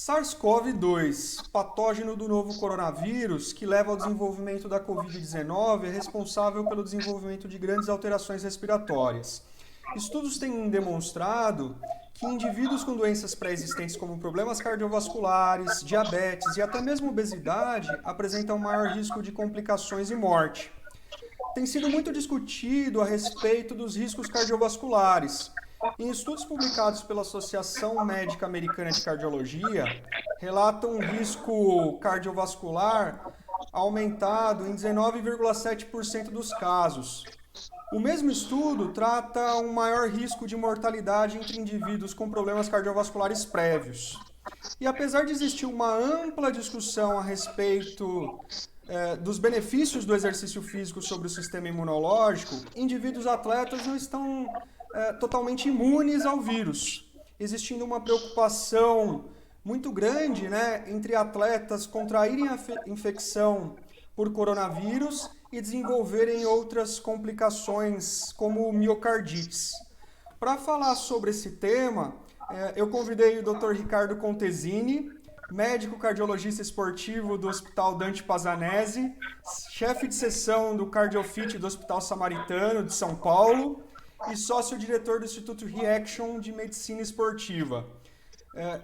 SARS-CoV-2, patógeno do novo coronavírus, que leva ao desenvolvimento da Covid-19, é responsável pelo desenvolvimento de grandes alterações respiratórias. Estudos têm demonstrado que indivíduos com doenças pré-existentes como problemas cardiovasculares, diabetes e até mesmo obesidade apresentam maior risco de complicações e morte. Tem sido muito discutido a respeito dos riscos cardiovasculares. Em estudos publicados pela Associação Médica Americana de Cardiologia, relatam um risco cardiovascular aumentado em 19,7% dos casos. O mesmo estudo trata um maior risco de mortalidade entre indivíduos com problemas cardiovasculares prévios. E apesar de existir uma ampla discussão a respeito dos benefícios do exercício físico sobre o sistema imunológico, indivíduos atletas não estão totalmente imunes ao vírus, existindo uma preocupação muito grande, né, entre atletas contraírem a infecção por coronavírus e desenvolverem outras complicações, como miocardites. Para falar sobre esse tema, eu convidei o Dr. Ricardo Contesini, médico cardiologista esportivo do Hospital Dante Pazanese, chefe de seção do Cardiofit do Hospital Samaritano de São Paulo e sócio-diretor do Instituto Reaction de Medicina Esportiva.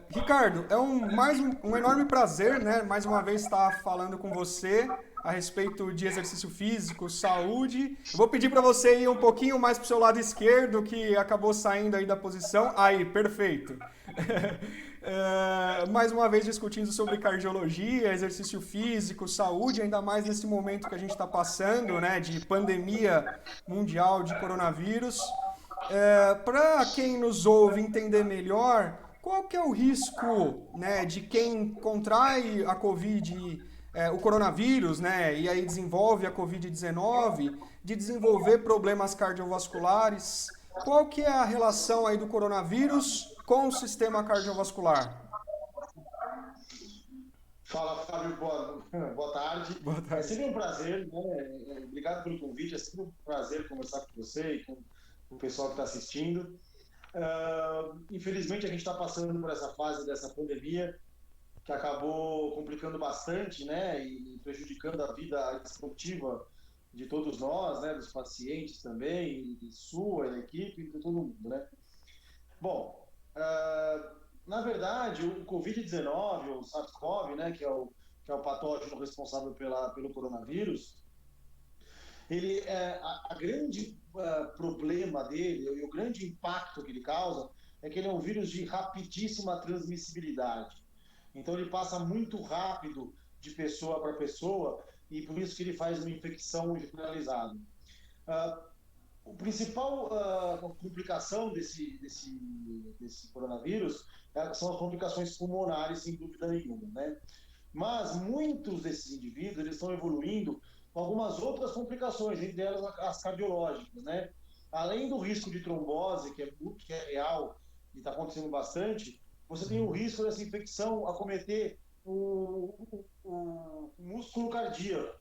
Ricardo, é um enorme prazer, né, mais uma vez estar falando com você a respeito de exercício físico, saúde. Eu vou pedir para você ir um pouquinho mais para o seu lado esquerdo, que acabou saindo aí da posição. Aí, perfeito. Mais uma vez discutindo sobre cardiologia, exercício físico, saúde, ainda mais nesse momento que a gente está passando, né, de pandemia mundial de coronavírus. Para quem nos ouve entender melhor, qual que é o risco, né, de quem contrai a Covid, o coronavírus, né, e aí desenvolve a Covid-19, de desenvolver problemas cardiovasculares? Qual que é a relação aí do coronavírus com o sistema cardiovascular? Fala, Fábio, boa tarde. Boa É tarde. sempre um prazer, né? Obrigado pelo convite, é sempre um prazer conversar com você e com o pessoal que está assistindo. Infelizmente, a gente está passando por essa fase dessa pandemia que acabou complicando bastante, né? E prejudicando a vida esportiva de todos nós, né? Dos pacientes também, e sua, da equipe, de todo mundo, né? Bom, na verdade, o Covid-19, o SARS-CoV, né, que é o patógeno responsável pelo coronavírus, ele a grande problema dele e o grande impacto que ele causa é que ele é um vírus de rapidíssima transmissibilidade. Então ele passa muito rápido de pessoa para pessoa e por isso que ele faz uma infecção generalizada. Uh, o principal complicação desse coronavírus são as complicações pulmonares, sem dúvida nenhuma, né? Mas muitos desses indivíduos eles estão evoluindo com algumas outras complicações, entre elas as cardiológicas, né? Além do risco de trombose, que é real e está acontecendo bastante, você tem o Uhum, risco dessa infecção acometer o músculo cardíaco.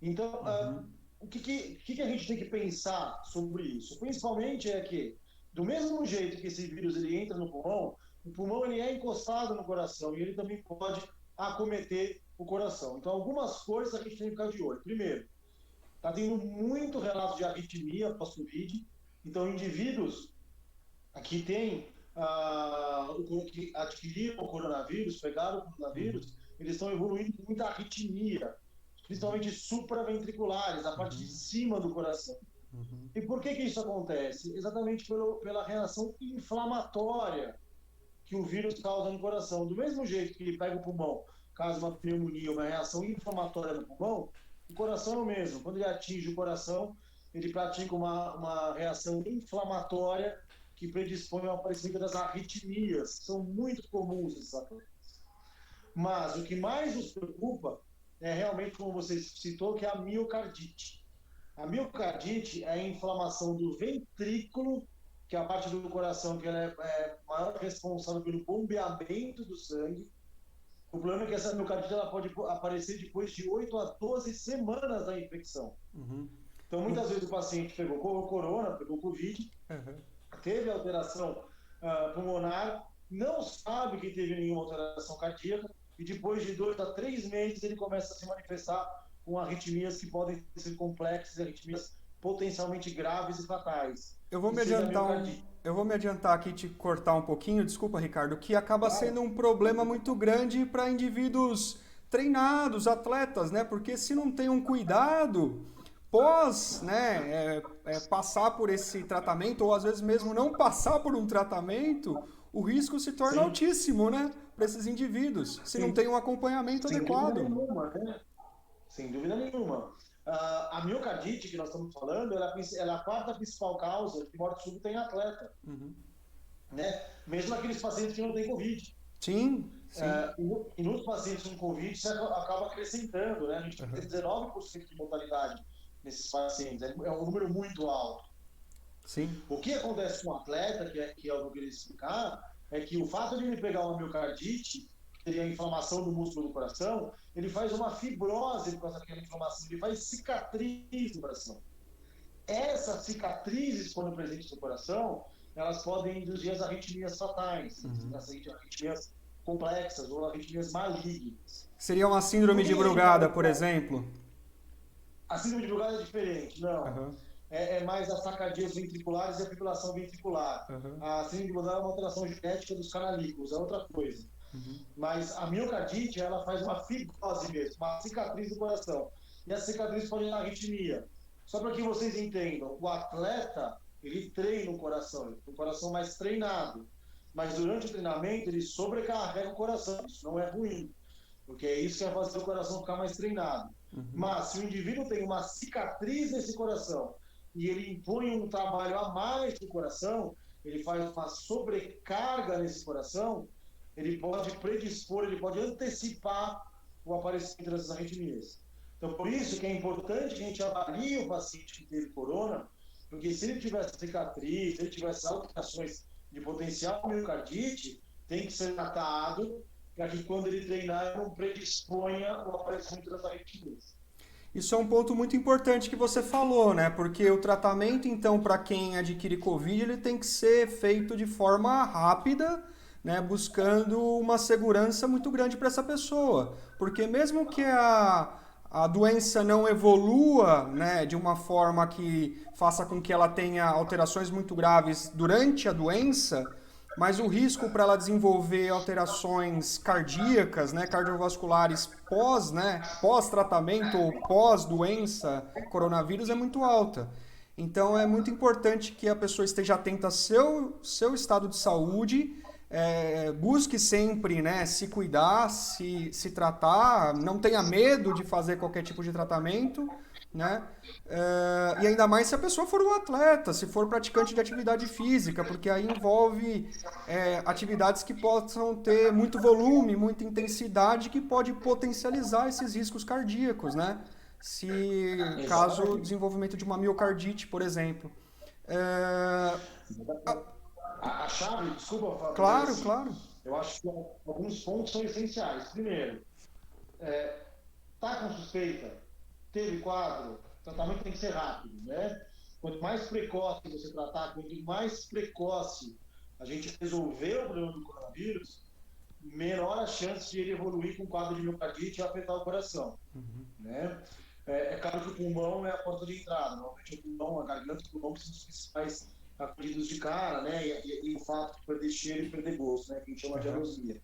Então, uhum, o que a gente tem que pensar sobre isso? Principalmente é que, do mesmo jeito que esse vírus ele entra no pulmão, o pulmão ele é encostado no coração e ele também pode acometer o coração. Então, algumas coisas a gente tem que ficar de olho. Primeiro, está tendo muito relato de arritmia pós-Covid. Então, indivíduos que têm que adquiriram o coronavírus, pegaram o uhum, coronavírus, eles estão evoluindo com muita arritmia, principalmente supraventriculares, a parte de uhum, cima do coração. uhum, E por que isso acontece? Exatamente pela reação inflamatória que o vírus causa no coração. Do mesmo jeito que ele pega o pulmão, causa uma pneumonia, uma reação inflamatória no pulmão, o coração é o mesmo. Quando ele atinge o coração, ele pratica uma reação inflamatória que predispõe ao aparecimento das arritmias, que são muito comuns nesses atletas. Mas o que mais nos preocupa é realmente, como você citou, que é a miocardite. A miocardite é a inflamação do ventrículo, que é a parte do coração que ela é maior responsável pelo bombeamento do sangue. O problema é que essa miocardite ela pode aparecer depois de 8 a 12 semanas da infecção. uhum. Então, muitas vezes o paciente pegou corona, pegou Covid, Uhum. teve alteração pulmonar não sabe que teve nenhuma alteração cardíaca, e depois de 2 a 3 meses ele começa a se manifestar com arritmias que podem ser complexas, arritmias potencialmente graves e fatais. Eu vou me adiantar aqui e te cortar um pouquinho, desculpa, Ricardo, que acaba Claro. sendo um problema muito grande para indivíduos treinados, atletas, né? Porque se não tem um cuidado pós, né, passar por esse tratamento, ou às vezes mesmo não passar por um tratamento, o risco se torna Sim, altíssimo, né? Para esses indivíduos, se não sim, tem um acompanhamento sem dúvida adequado. nenhuma, né? Sem dúvida nenhuma. A miocardite que nós estamos falando, ela é a quarta principal causa de morte súbita em atleta, Uhum. né? Mesmo aqueles pacientes que não têm Covid. Sim, sim. E nos pacientes com Covid, isso acaba acrescentando, né? A gente tem Uhum. 19% de mortalidade nesses pacientes. É um número muito alto. Sim. O que acontece com o atleta, que é o que eu queria explicar, é que o fato de ele pegar uma miocardite, que teria inflamação do músculo do coração, ele faz uma fibrose por causa daquela inflamação, ele faz cicatriz no coração. Essas cicatrizes, quando presentes no coração, elas podem induzir as arritmias fatais, Uhum. as arritmias complexas ou arritmias malignas. Seria uma síndrome Por que de a gente fala Brugada, de por exemplo? a síndrome de Brugada é diferente? Não. Aham, É mais as taquicardias ventriculares e a fibrilação ventricular. aham, A síndrome de Brugada é uma alteração genética dos canalículos, é outra coisa. uhum. Mas a miocardite, ela faz uma fibrose mesmo, uma cicatriz do coração. E essa cicatriz pode dar arritmia. Só para que vocês entendam, o atleta, ele treina o coração, ele tem um coração mais treinado. Mas durante o treinamento, ele sobrecarrega o coração. Isso não é ruim, porque é isso que vai fazer o coração ficar mais treinado. Mas se o indivíduo tem uma cicatriz nesse coração e ele impõe um trabalho a mais no coração, ele faz uma sobrecarga nesse coração, ele pode predispor, ele pode antecipar o aparecimento dessas arritmias. Então, por isso que é importante que a gente avalie o paciente que teve corona, porque se ele tivesse cicatriz, se ele tivesse alterações de potencial miocardite, tem que ser tratado para que quando ele treinar não predisponha o aparecimento das arritmias. Isso é um ponto muito importante que você falou, né? Porque o tratamento, então, para quem adquire Covid, ele tem que ser feito de forma rápida, né? Buscando uma segurança muito grande para essa pessoa. Porque mesmo que a doença não evolua, né, de uma forma que faça com que ela tenha alterações muito graves durante a doença, mas o risco para ela desenvolver alterações cardíacas, né, cardiovasculares pós tratamento ou pós-doença coronavírus é muito alta. Então é muito importante que a pessoa esteja atenta ao seu estado de saúde, busque sempre, né, se cuidar, se tratar, não tenha medo de fazer qualquer tipo de tratamento, né? E ainda mais se a pessoa for um atleta, se for praticante de atividade física, porque aí envolve atividades que possam ter muito volume, muita intensidade, que pode potencializar esses riscos cardíacos, né? Se caso o Exatamente. desenvolvimento de uma miocardite, por exemplo. É, A chave, desculpa, Fábio, mas claro, assim, claro. eu acho que alguns pontos são essenciais. Primeiro, tá com suspeita, teve quadro, o tratamento tem que ser rápido, né? Quanto mais precoce você tratar, quanto mais precoce a gente resolver o problema do coronavírus, menor a chance de ele evoluir com quadro de miocardite e afetar o coração, né? Claro que o pulmão é a porta de entrada, normalmente o pulmão, a garganta e o pulmão que são os principais acolhidos de cara, né? E o fato de perder cheiro e perder gosto, né? Que a gente chama de Aham, anosmia.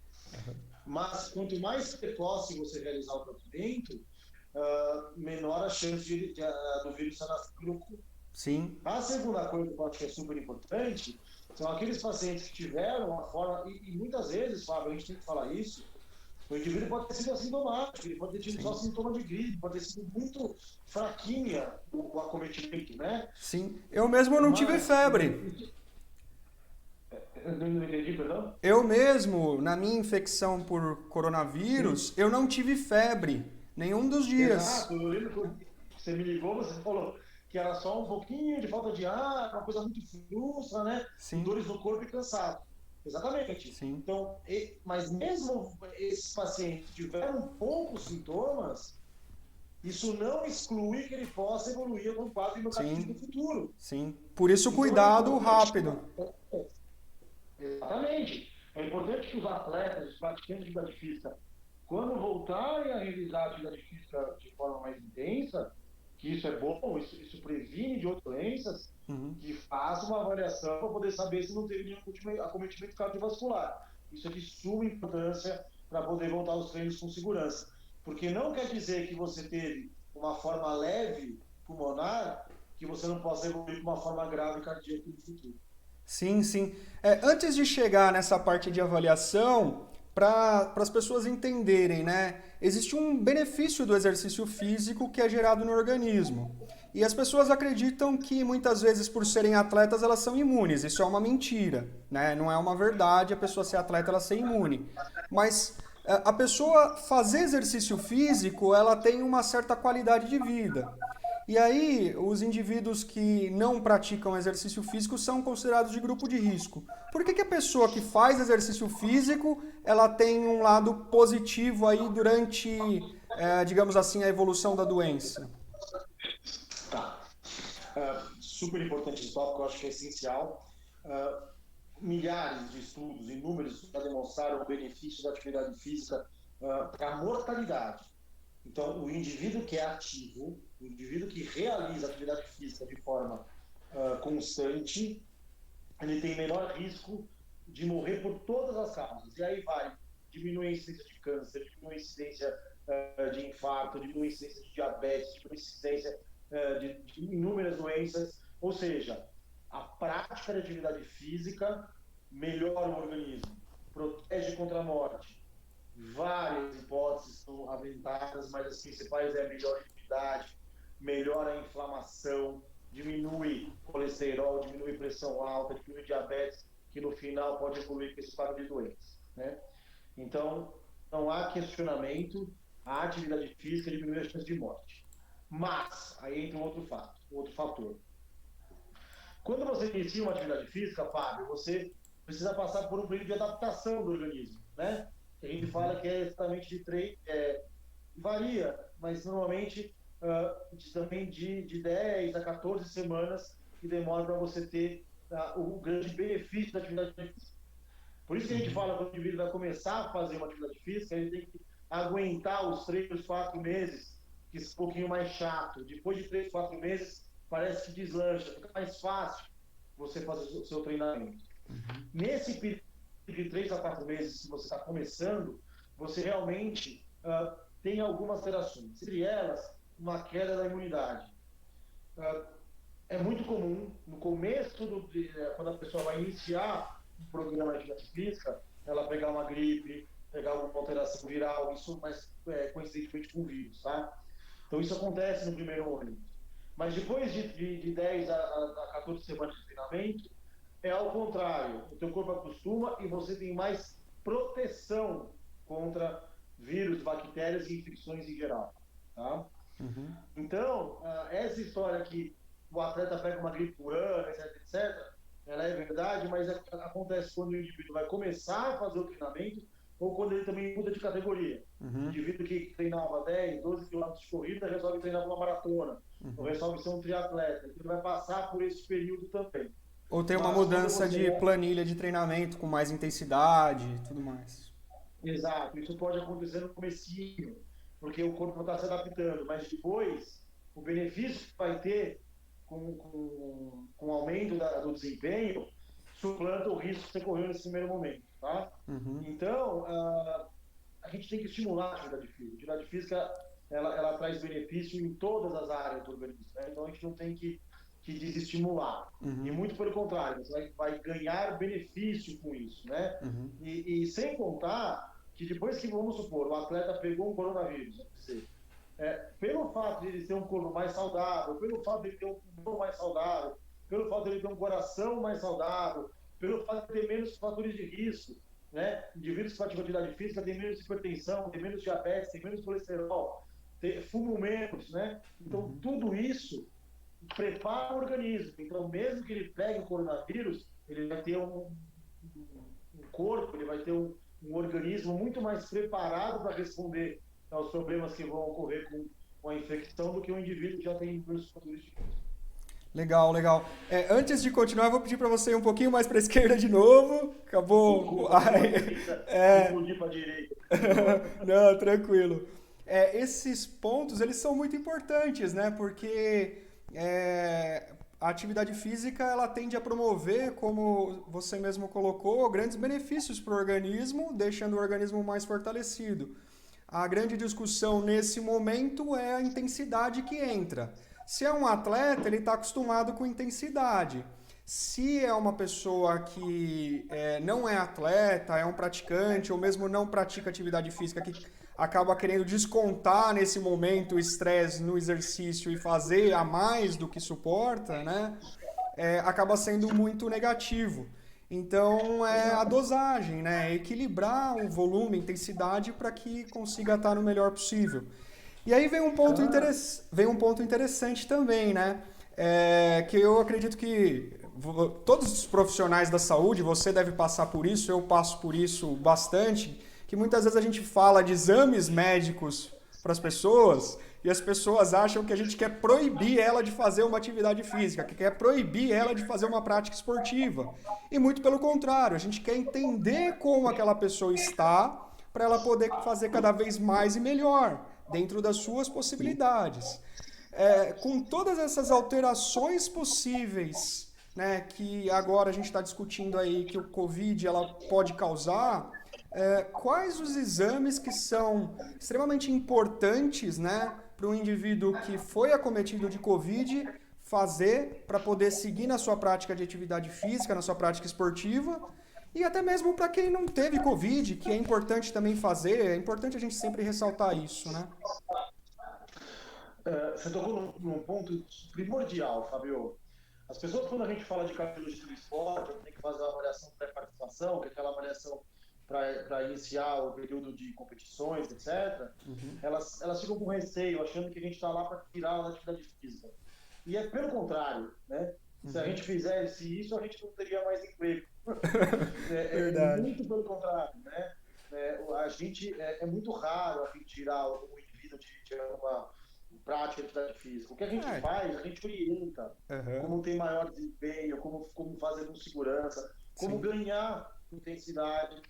Mas quanto mais precoce você realizar o tratamento, menor a chance do vírus se alastrar no corpo. sim, A segunda coisa que eu acho que é super importante são aqueles pacientes que tiveram uma forma, e muitas vezes, Fábio, a gente tem que falar isso, o indivíduo pode ter sido assintomático, ele pode ter tido só sim, sintoma de gripe, pode ter sido muito fraquinha o acometimento, né? sim. Eu mesmo não tive Mas, febre. eu não entendi, perdão? Eu mesmo, na minha infecção por coronavírus, Sim. eu não tive febre nenhum dos dias. Exato, eu lembro que você me ligou, você falou que era só um pouquinho de falta de ar, uma coisa muito frustra, né? Com Sim, dores no corpo e cansado. Exatamente. sim, Então, mas mesmo esses pacientes tiveram poucos sintomas, isso não exclui que ele possa evoluir a um quadro de miocardite no sim, futuro. sim. Por isso, Então é cuidado importante. rápido. Exatamente. É importante que os atletas, os praticantes de atividade física, quando voltarem a realizar a atividade física de forma mais intensa, que isso é bom, isso previne de outras doenças, que faça uma avaliação para poder saber se não teve nenhum acometimento cardiovascular. Isso é de suma importância para poder voltar aos treinos com segurança. Porque não quer dizer que você teve uma forma leve pulmonar, que você não possa evoluir com uma forma grave cardíaca no futuro. Sim, sim. Antes de chegar nessa parte de avaliação, para as pessoas entenderem, né? Existe um benefício do exercício físico que é gerado no organismo. E as pessoas acreditam que muitas vezes, por serem atletas, elas são imunes. Isso é uma mentira, né? Não é uma verdade a pessoa ser atleta, ela ser imune. Mas a pessoa fazer exercício físico, ela tem uma certa qualidade de vida. E aí, os indivíduos que não praticam exercício físico são considerados de grupo de risco. Por que a pessoa que faz exercício físico, ela tem um lado positivo aí durante, digamos assim, a evolução da doença? Tá. Super importante esse tópico, eu acho que é essencial. Milhares de estudos, inúmeros, já demonstraram o benefício da atividade física para a mortalidade. Então, o indivíduo que é ativo, o indivíduo que realiza atividade física de forma constante, ele tem menor risco de morrer por todas as causas. E aí vai, diminui a incidência de câncer, diminui a incidência de infarto, diminui a incidência de diabetes, diminui a incidência de inúmeras doenças. Ou seja, a prática de atividade física melhora o organismo, protege contra a morte. Várias hipóteses são aventadas, mas as principais é a melhor imunidade, melhora a inflamação, diminui colesterol, diminui pressão alta, diminui diabetes, que no final pode evoluir com esse quadro de doenças, né? Então, não há questionamento, a atividade física diminui as chances de morte. Mas, aí entra um outro fator. Quando você inicia uma atividade física, Fábio, você precisa passar por um período de adaptação do organismo, né? A gente fala que é exatamente de 3, varia, mas normalmente também de 10 a 14 semanas que demora para você ter o grande benefício da atividade física. Por isso que a gente fala que o indivíduo vai começar a fazer uma atividade física, ele tem que aguentar os 3, 4 meses, que é um pouquinho mais chato. Depois de 3, 4 meses, parece que deslancha, fica mais fácil você fazer o seu treinamento. Nesse período de 3 a 4 meses que você está começando, você realmente tem algumas alterações. Entre elas, uma queda da imunidade. É muito comum, no começo, quando a pessoa vai iniciar um programa de atividade física, ela pegar uma gripe, pegar alguma alteração viral, isso mais coincidentemente com vírus, tá? Então isso acontece no primeiro momento. Mas depois de 10 a 14 semanas de treinamento, é ao contrário. O teu corpo acostuma e você tem mais proteção contra vírus, bactérias e infecções em geral, tá? Então, essa história que o atleta pega uma gripe por ano, etc., ela é verdade, mas acontece quando o indivíduo vai começar a fazer o treinamento ou quando ele também muda de categoria. O indivíduo que treinava 10, 12 quilômetros de corrida resolve treinar uma maratona, ou resolve ser um triatleta. Então, ele vai passar por esse período também. Ou tem uma Mas mudança de planilha de treinamento com mais intensidade e tudo mais. Exato, isso pode acontecer no comecinho, porque o corpo está se adaptando, mas depois o benefício que vai ter com o aumento do desempenho suplanta o risco que você correu nesse primeiro momento, tá? Então, a gente tem que estimular a atividade física. A atividade física, ela traz benefício em todas as áreas do organismo, né? Então a gente não tem que desestimular. E muito pelo contrário, você vai ganhar benefício com isso, né? E sem contar que depois que, vamos supor, o atleta pegou um coronavírus, pelo fato de ele ter um corpo mais saudável, pelo fato de ele ter um pulmão mais saudável, pelo fato de ele ter um coração mais saudável, pelo fato de ter menos fatores de risco, né? Indivíduos que praticam atividade física têm menos hipertensão, têm menos diabetes, têm menos colesterol, fumam menos, né? Então, tudo isso prepara o organismo. Então, mesmo que ele pegue o coronavírus, ele vai ter um corpo, ele vai ter um organismo muito mais preparado para responder aos problemas que vão ocorrer com a infecção do que um indivíduo que já tem inúmeros fatores de risco. Legal, legal. Antes de continuar, eu vou pedir para você ir um pouquinho mais para a esquerda de novo. Acabou. Desculpa, Ai, é, explodi para direita. não, tranquilo. Esses pontos, eles são muito importantes, né? Porque a atividade física, ela tende a promover, como você mesmo colocou, grandes benefícios para o organismo, deixando o organismo mais fortalecido. A grande discussão nesse momento é a intensidade que entra. Se é um atleta, ele está acostumado com intensidade. Se é uma pessoa que não é atleta, é um praticante, ou mesmo não pratica atividade física, que acaba querendo descontar nesse momento o estresse no exercício e fazer a mais do que suporta, né? Acaba sendo muito negativo. Então, é a Exato. dosagem, né? É equilibrar o volume, a intensidade para que consiga estar no melhor possível. E aí Claro. vem um ponto interessante também, né? Que eu acredito que todos os profissionais da saúde, você deve passar por isso, eu passo por isso bastante, que muitas vezes a gente fala de exames médicos para as pessoas e as pessoas acham que a gente quer proibir ela de fazer uma atividade física, que quer proibir ela de fazer uma prática esportiva. E muito pelo contrário, a gente quer entender como aquela pessoa está para ela poder fazer cada vez mais e melhor, dentro das suas possibilidades. Com todas essas alterações possíveis, né, que agora a gente está discutindo aí que o Covid ela pode causar, quais os exames que são extremamente importantes, né, para um indivíduo que foi acometido de Covid fazer para poder seguir na sua prática de atividade física, na sua prática esportiva, e até mesmo para quem não teve Covid, que é importante também fazer, é importante a gente sempre ressaltar isso, né? Você tocou num ponto primordial, Fabio. As pessoas, quando a gente fala de cardiologia do esporte, tem que fazer uma avaliação pré-participação, que é aquela avaliação para iniciar o período de competições, etc., elas ficam com receio, achando que a gente está lá para tirar a atividade física. E é pelo contrário, né? Se a gente fizesse isso, a gente não teria mais emprego. Verdade. Muito pelo contrário, né? A gente é muito raro a gente tirar o indivíduo de uma prática de atividade física. O que a gente É, faz, a gente orienta aham, como ter maior desempenho, como fazer com segurança, como sim. ganhar intensidade.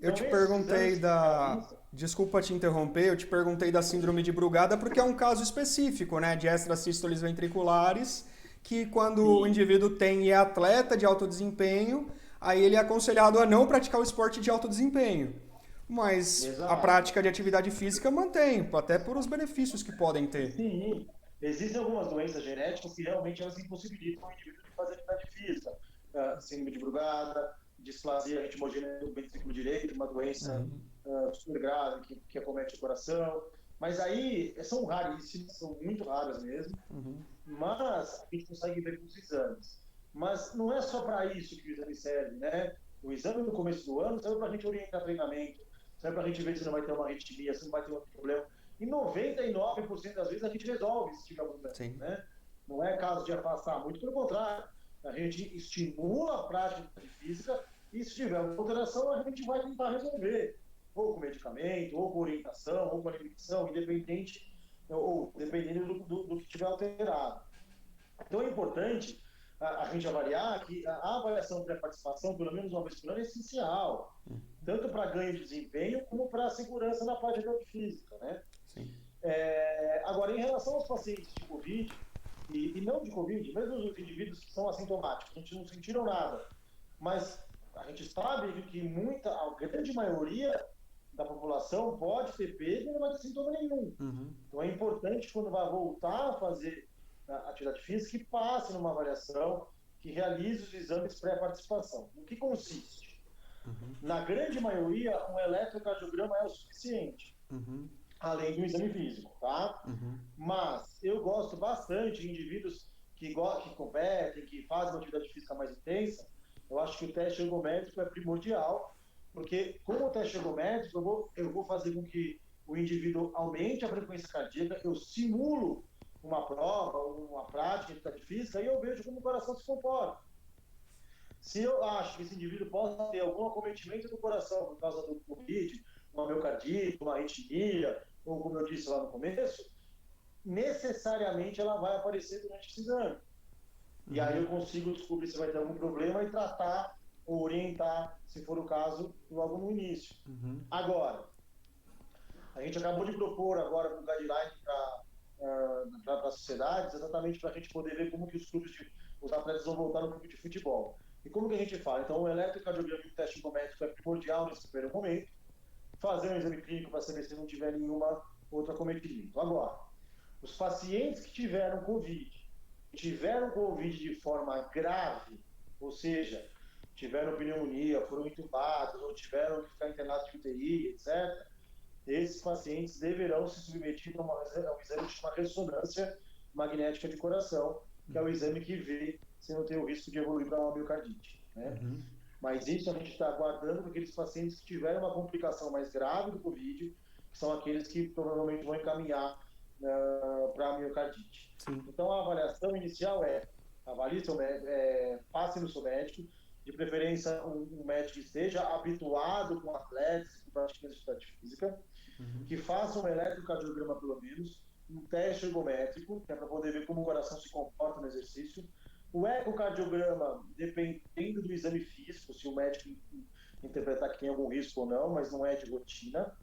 Eu te Então, esses perguntei exames que a gente da. realiza, Desculpa te interromper, eu te perguntei da síndrome de Brugada porque é um caso específico, né, de extrasístoles ventriculares, que quando o sim, indivíduo tem e é atleta de alto desempenho, aí ele é aconselhado a não praticar o esporte de alto desempenho. Mas a exato. prática de atividade física mantém, até por os benefícios que podem ter. Sim, existem algumas doenças genéticas que realmente elas impossibilitam o indivíduo de fazer atividade física. Síndrome de Brugada, displasia ritmogênea do ventrículo direito, uma doença Uhum, super grave que acomete o coração. Mas aí são raríssimas, são muito raras mesmo, uhum, mas a gente consegue ver com os exames. Mas não é só para isso que o exame serve, né? O exame no começo do ano serve para a gente orientar treinamento, serve para a gente ver se não vai ter uma arritmia, se não vai ter outro problema. E 99% das vezes a gente resolve se tiver algum problema, sim. né? Não é caso de afastar, muito pelo contrário. A gente estimula a prática de física e se tiver uma alteração, a gente vai tentar resolver. Ou com medicamento, ou com orientação, ou com alimentação, independente, ou dependendo do que tiver alterado. Então é importante a gente avaliar que a avaliação pré-participação, pelo menos uma vez por ano, é essencial, tanto para ganho de desempenho como para a segurança na prática física, né? Sim. Agora, em relação aos pacientes de Covid, e não de Covid, mesmo os indivíduos que são assintomáticos, a gente não sentiram nada, mas a gente sabe que a grande maioria da população pode ter pego e não vai ter sintoma nenhum. Uhum, Então é importante, quando vai voltar a fazer a atividade física, que passe numa avaliação, que realize os exames pré-participação. O que consiste? Na grande maioria, um eletrocardiograma é o suficiente, uhum, além do exame físico, tá? uhum, Mas eu gosto bastante de indivíduos que competem, que fazem uma atividade física mais intensa. Eu acho que o teste ergométrico é primordial, porque com o teste ergométrico eu vou fazer com que o indivíduo aumente a frequência cardíaca, eu simulo uma prova, uma prática de atividade física e eu vejo como o coração se comporta. Se eu acho que esse indivíduo possa ter algum acometimento do coração por causa do Covid, uma miocardite, uma arritmia, ou como eu disse lá no começo, necessariamente ela vai aparecer durante esse exame. E aí eu consigo descobrir se vai ter algum problema e tratar ou orientar, se for o caso, logo no início. Agora, a gente acabou de propor agora um guideline para as sociedades, exatamente para a gente poder ver como que os atletas vão voltar no clube de futebol. E como que a gente fala? Então, o eletrocardiograma e o teste biométrico é primordial nesse primeiro momento, fazer um exame clínico para saber se não tiver nenhuma outra acometimento. Agora, os pacientes que tiveram Covid de forma grave, ou seja, tiveram pneumonia, foram entubados, ou tiveram que ficar internados de UTI, etc., esses pacientes deverão se submeter a um exame de uma ressonância magnética de coração, que é o exame que vê se não tem o risco de evoluir para uma miocardite, né? Mas isso a gente está aguardando para aqueles pacientes que tiveram uma complicação mais grave do Covid, que são aqueles que provavelmente vão encaminhar para a miocardite. Sim. Então, a avaliação inicial avalie passe no seu médico, de preferência um médico que esteja habituado com atletas, com práticas de atividade física, que faça um eletrocardiograma pelo menos, um teste ergométrico, que é para poder ver como o coração se comporta no exercício. O ecocardiograma, dependendo do exame físico, se o médico interpretar que tem algum risco ou não, mas não é de rotina.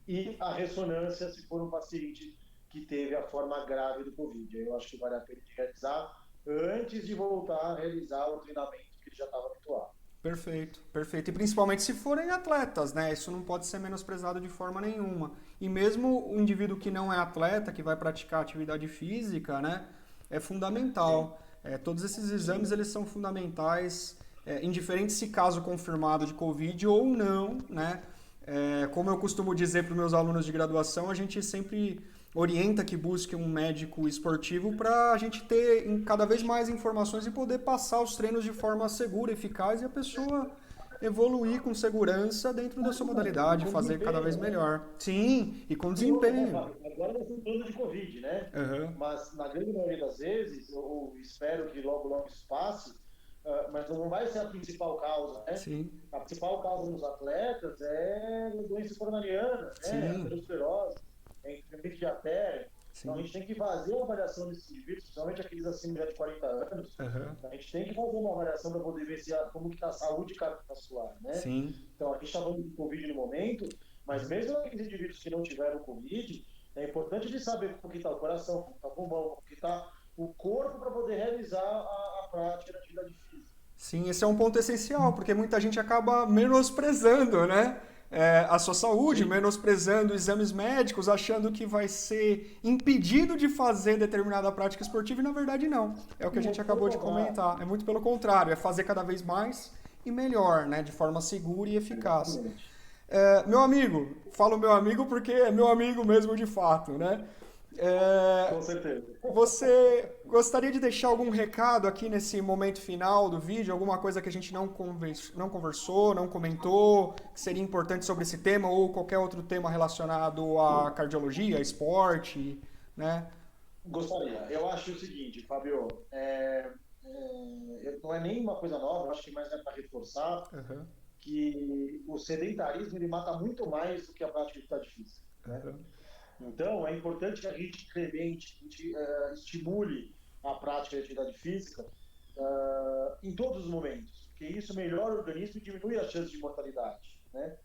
E a ressonância, se for um paciente que teve a forma grave do Covid. Eu acho que vale a pena realizar antes de voltar a realizar o treinamento que ele já estava habituado. Perfeito, perfeito. E principalmente se forem atletas, né? Isso não pode ser menosprezado de forma nenhuma. E mesmo o indivíduo que não é atleta, que vai praticar atividade física, né? É fundamental. Todos esses exames, eles são fundamentais, indiferente se caso confirmado de Covid ou não, né? Como eu costumo dizer para os meus alunos de graduação, a gente sempre orienta que busque um médico esportivo para a gente ter cada vez mais informações e poder passar os treinos de forma segura, eficaz e a pessoa evoluir com segurança dentro da sua modalidade, fazer cada vez melhor. Sim, e com desempenho. Agora nós estamos falando de Covid, né? Uhum. Mas na grande maioria das vezes, eu espero que logo isso passe, mas não vai ser a principal causa, né? Sim. A principal causa nos atletas é doença coronariana, né? Aterosclerose, incremento de artéria. Então a gente tem que fazer uma avaliação desses indivíduos, principalmente aqueles acima de 40 anos. A gente tem que fazer uma avaliação para poder ver como que está a saúde cardiovascular, né? Sim. Então a gente está falando de Covid no momento, mas mesmo aqueles indivíduos que não tiveram Covid, é importante de saber como que está o coração, como está o pulmão, como que está o corpo para poder realizar a prática da atividade física. Sim, esse é um ponto essencial, porque muita gente acaba menosprezando, né? A sua saúde, menosprezando exames médicos, achando que vai ser impedido de fazer determinada prática esportiva e na verdade não. É o que a gente acabou de comentar. É muito pelo contrário, é fazer cada vez mais e melhor, né? De forma segura e eficaz. Meu amigo, falo meu amigo porque é meu amigo mesmo de fato, né? Com certeza. Você gostaria de deixar algum recado aqui nesse momento final do vídeo? Alguma coisa que a gente não conversou, não comentou, que seria importante sobre esse tema ou qualquer outro tema relacionado à cardiologia, esporte, né? Gostaria. Eu acho o seguinte, Fábio, não é nem uma coisa nova, eu acho que mais é para reforçar que o sedentarismo ele mata muito mais do que a prática de atividade física, né? Então, é importante que a gente incremente, estimule a prática de atividade física em todos os momentos, porque isso melhora o organismo e diminui as chances de mortalidade, né?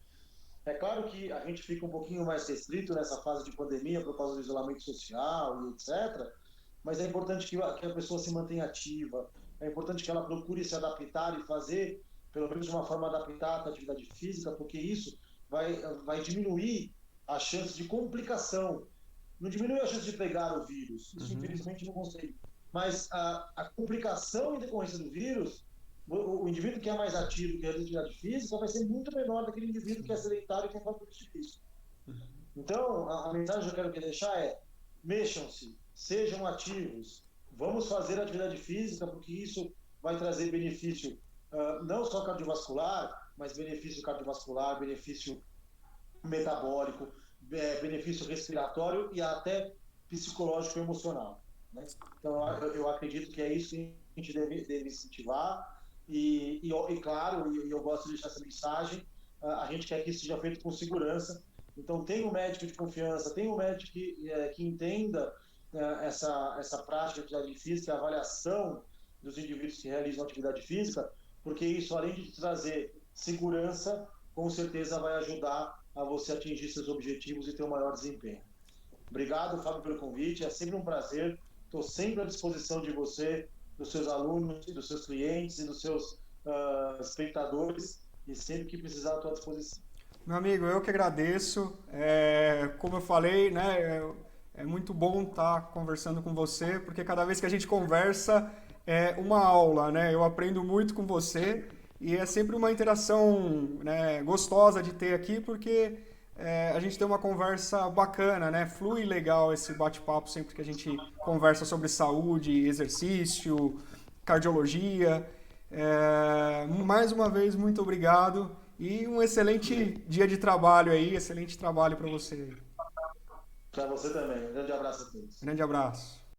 É claro que a gente fica um pouquinho mais restrito nessa fase de pandemia por causa do isolamento social e etc., mas é importante que a pessoa se mantenha ativa, é importante que ela procure se adaptar e fazer, pelo menos de uma forma adaptada à atividade física, porque isso vai diminuir a chance de complicação. Não diminui a chance de pegar o vírus, isso infelizmente não consegue. Mas a complicação em decorrência do vírus, o indivíduo que é mais ativo, que realiza atividade física, vai ser muito menor daquele indivíduo que é sedentário e tem fatores de risco. Então, a mensagem que eu quero deixar é: mexam-se, sejam ativos, vamos fazer atividade física, porque isso vai trazer benefício não só cardiovascular, mas benefício cardiovascular, benefício metabólico, benefício respiratório e até psicológico e emocional, né? Então, eu acredito que é isso que a gente deve incentivar e claro, eu gosto de deixar essa mensagem, a gente quer que isso seja feito com segurança. Então, tem um médico de confiança, tem um médico que entenda essa prática de atividade física, a avaliação dos indivíduos que realizam atividade física, porque isso, além de trazer segurança, com certeza vai ajudar a você atingir seus objetivos e ter um maior desempenho. Obrigado, Fábio, pelo convite. É sempre um prazer. Estou sempre à disposição de você, dos seus alunos, dos seus clientes e dos seus espectadores. E sempre que precisar, estou à disposição. Meu amigo, eu que agradeço. Como eu falei, né, é muito bom estar conversando com você, porque cada vez que a gente conversa é uma aula, né? Eu aprendo muito com você e é sempre uma interação, né, gostosa de ter aqui, porque a gente tem uma conversa bacana, né? Flui legal esse bate-papo sempre que a gente conversa sobre saúde, exercício, cardiologia. Mais uma vez, muito obrigado e um excelente dia de trabalho aí, excelente trabalho para você. Para você também. Um grande abraço a todos. Grande abraço.